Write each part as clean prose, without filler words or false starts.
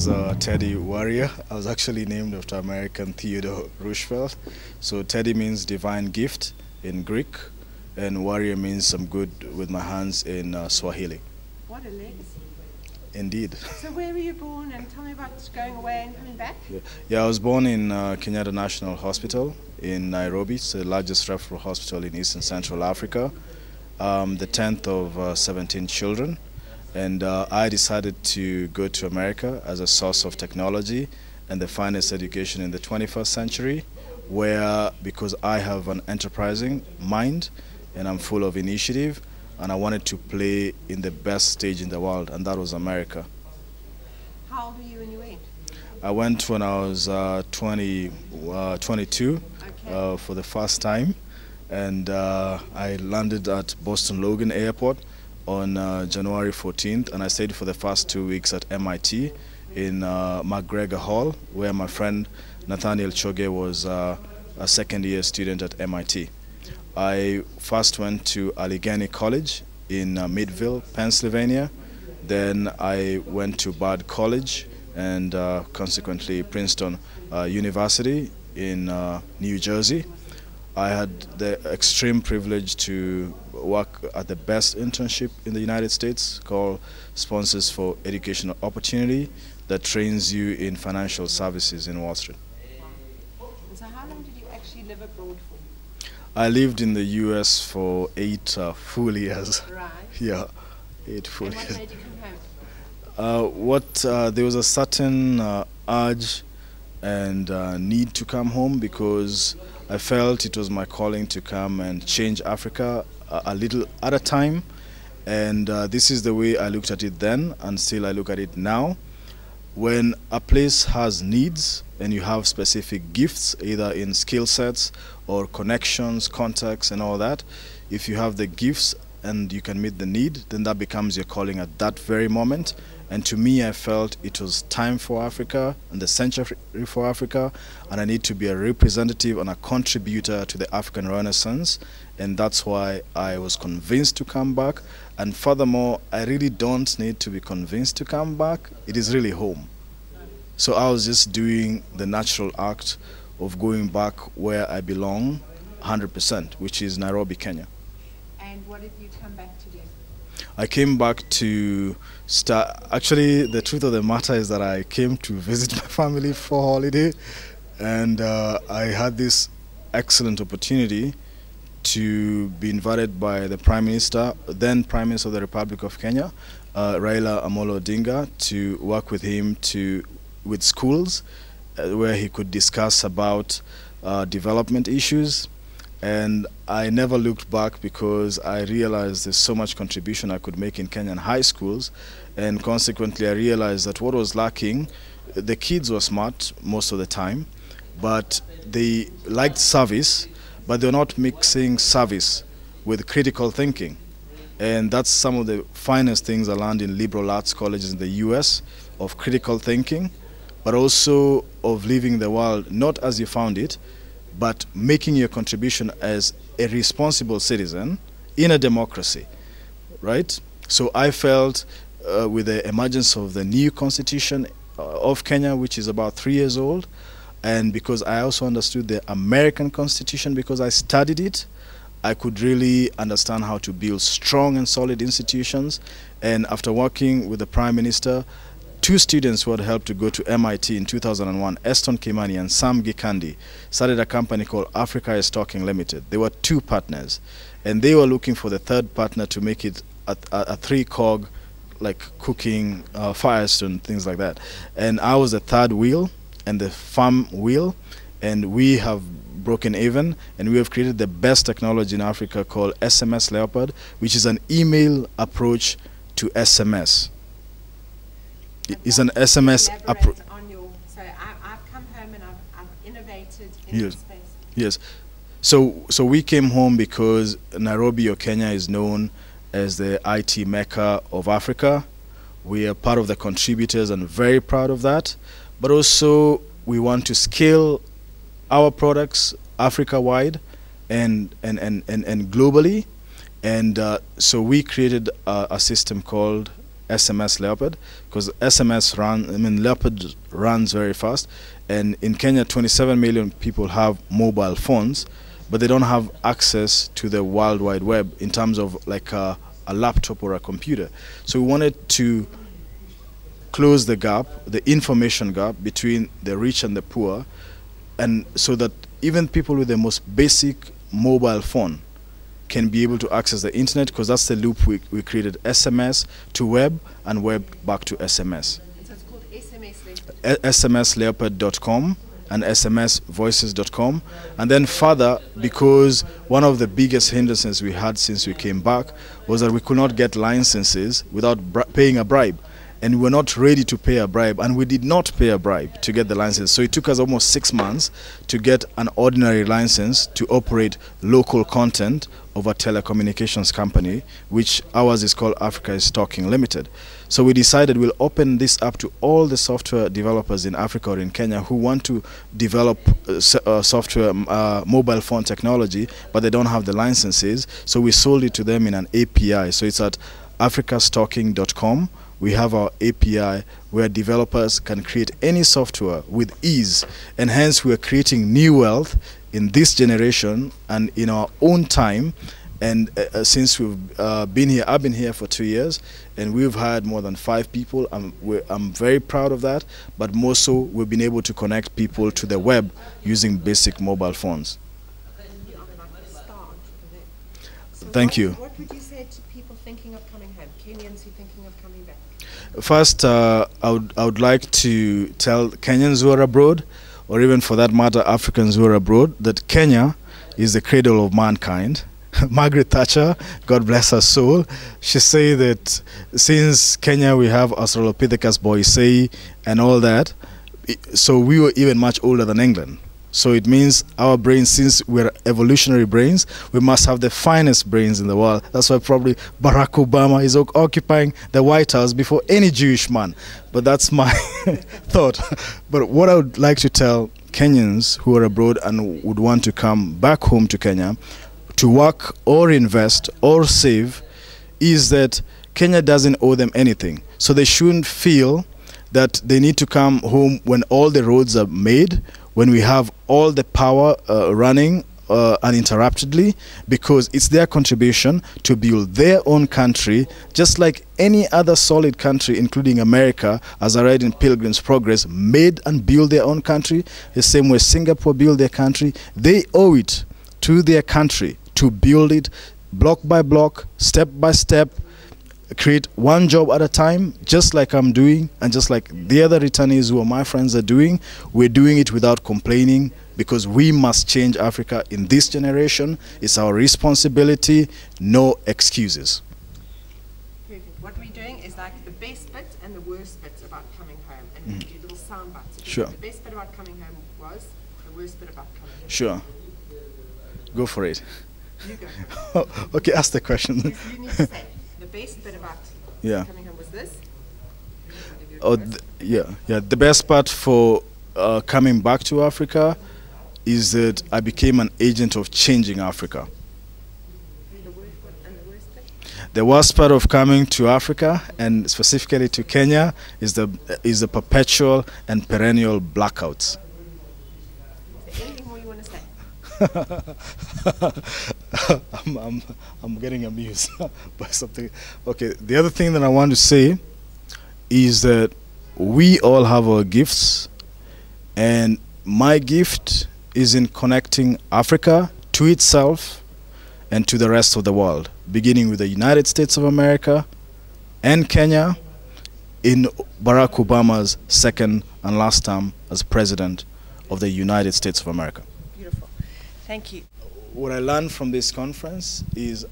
is Teddy Warria. I was actually named after American Theodore Roosevelt. So Teddy means divine gift in Greek, and Warrior means I'm good with my hands in Swahili. What a legacy. Indeed. So where were you born, and tell me about going away and coming back? Yeah, I was born in Kenyatta National Hospital in Nairobi. It's the largest referral hospital in East and Central Africa. The 10th of 17 children. And I decided to go to America as a source of technology and the finest education in the 21st century, where, because I have an enterprising mind and I'm full of initiative, and I wanted to play in the best stage in the world, and that was America. How old were you when you went? I went when I was 22 Okay. for the first time, and I landed at Boston Logan Airport on January 14th, and I stayed for the first 2 weeks at MIT in McGregor Hall, where my friend Nathaniel Choge was a second-year student at MIT. I first went to Allegheny College in Midville, Pennsylvania. Then I went to Bard College and consequently Princeton University in New Jersey. I had the extreme privilege to work at the best internship in the United States called Sponsors for Educational Opportunity that trains you in financial services in Wall Street. And so how long did you actually live abroad for? I lived in the US for 8 full years. Right. Yeah, 8 full And what years. made you come home? There was a certain urge and need to come home because I felt it was my calling to come and change Africa a little at a time, and this is the way I looked at it then, and still I look at it now. When a place has needs and you have specific gifts, either in skill sets or connections, contacts and all that, if you have the gifts and you can meet the need, then that becomes your calling at that very moment. And to me, I felt it was time for Africa and the century for Africa, and I need to be a representative and a contributor to the African Renaissance, and that's why I was convinced to come back. And furthermore, I really don't need to be convinced to come back. It is really home. So I was just doing the natural act of going back where I belong 100%, which is Nairobi, Kenya. And what did you come back to do? I came back to start. Actually, the truth of the matter is that I came to visit my family for holiday, and I had this excellent opportunity to be invited by the Prime Minister, then Prime Minister of the Republic of Kenya, Raila Amolo Odinga, to work with him with schools where he could discuss about development issues. And I never looked back because I realized there's so much contribution I could make in Kenyan high schools, and consequently I realized that what was lacking, the kids were smart most of the time, but they liked service, but they're not mixing service with critical thinking. And that's some of the finest things I learned in liberal arts colleges in the US, of critical thinking, but also of living the world not as you found it, but making your contribution as a responsible citizen in a democracy, right? So I felt with the emergence of the new constitution of Kenya, which is about 3 years old, and because I also understood the American Constitution because I studied it, I could really understand how to build strong and solid institutions. And after working with the Prime Minister, 2 students who had helped to go to MIT in 2001, Eston Kimani and Sam Gikandi, started a company called Africa is Talking Limited. They were 2 partners, and they were looking for the 3rd partner to make it a 3-cog, like cooking, Firestone, things like that. And I was the 3rd wheel and the farm wheel, and we have broken even, and we have created the best technology in Africa called SMS Leopard, which is an email approach to SMS. It's an SMS approach. So I've come home and I've innovated in Yes. this space. Yes. So we came home because Nairobi or Kenya is known as the IT Mecca of Africa. We are part of the contributors and very proud of that. But also we want to scale our products Africa-wide and globally. And so we created a system called SMS Leopard, because Leopard runs very fast, and in Kenya 27 million people have mobile phones, but they don't have access to the World Wide Web in terms of like a laptop or a computer. So we wanted to close the gap, the information gap between the rich and the poor, and so that even people with the most basic mobile phone can be able to access the internet, because that's the loop we created: SMS to web and web back to SMS. And so it's called SMS Leopard. smsleopard.com and smsvoices.com. And then further, because one of the biggest hindrances we had since we came back was that we could not get licenses without paying a bribe. And we were not ready to pay a bribe, and we did not pay a bribe to get the license. So it took us almost 6 months to get an ordinary license to operate local content of a telecommunications company, which ours is called Africa is Talking Limited. So we decided we'll open this up to all the software developers in Africa or in Kenya who want to develop software, mobile phone technology, but they don't have the licenses. So we sold it to them in an API. So it's at africastalking.com. We have our API where developers can create any software with ease, and hence we are creating new wealth in this generation and in our own time. And since we've been here, I've been here for 2 years, and we've hired more than 5 people. I'm very proud of that, but more so we've been able to connect people to the web using basic mobile phones. You are like a star entrepreneur. So Thank you. What would you say to people thinking of coming home, Kenyans who are thinking of coming back? First, I would like to tell Kenyans who are abroad, or even for that matter Africans who are abroad, that Kenya is the cradle of mankind. Margaret Thatcher, God bless her soul, she said that since Kenya we have Australopithecus boisei and all that, so we were even much older than England. So it means our brains, since we're evolutionary brains, we must have the finest brains in the world. That's why probably Barack Obama is occupying the White House before any Jewish man. But that's my thought. But what I would like to tell Kenyans who are abroad and would want to come back home to Kenya to work or invest or save is that Kenya doesn't owe them anything. So they shouldn't feel that they need to come home when all the roads are made, when we have all the power running uninterruptedly, because it's their contribution to build their own country, just like any other solid country, including America, as I read in Pilgrim's Progress, made and built their own country, the same way Singapore built their country. They owe it to their country to build it block by block, step by step, create one job at a time, just like I'm doing, and just like the other returnees who are my friends are doing. We're doing it without complaining, because we must change Africa in this generation. It's our responsibility, no excuses. Perfect. What we're doing is like the best bit and the worst bits about coming home, and we do little sound bites. Sure. The best bit about coming home was, the worst bit about coming home. Sure. Go for it. You go. Okay, ask the question. You need to say, the best bit about coming home was this. Oh, yeah. The best part for coming back to Africa is that I became an agent of changing Africa. And the worst bit? The worst part of coming to Africa, and specifically to Kenya, is the perpetual and perennial blackouts. Is there anything more you want to say? I'm getting amused by something. Okay, the other thing that I want to say is that we all have our gifts, and my gift is in connecting Africa to itself and to the rest of the world, beginning with the United States of America and Kenya in Barack Obama's second and last term as President of the United States of America. Beautiful. Thank you. What I learned from this conference is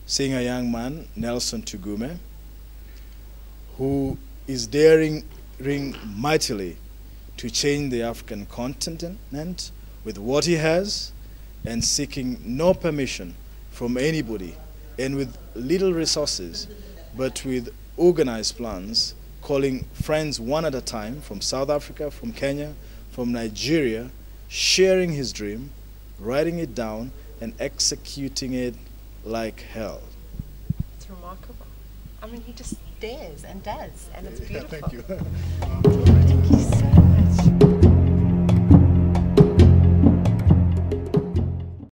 seeing a young man, Nelson Tugume, who is daring mightily to change the African continent with what he has, and seeking no permission from anybody, and with little resources, but with organized plans, calling friends one at a time from South Africa, from Kenya, from Nigeria, sharing his dream, writing it down, and executing it like hell. It's remarkable. I mean, he just dares and does, and it's Yeah, beautiful. thank you.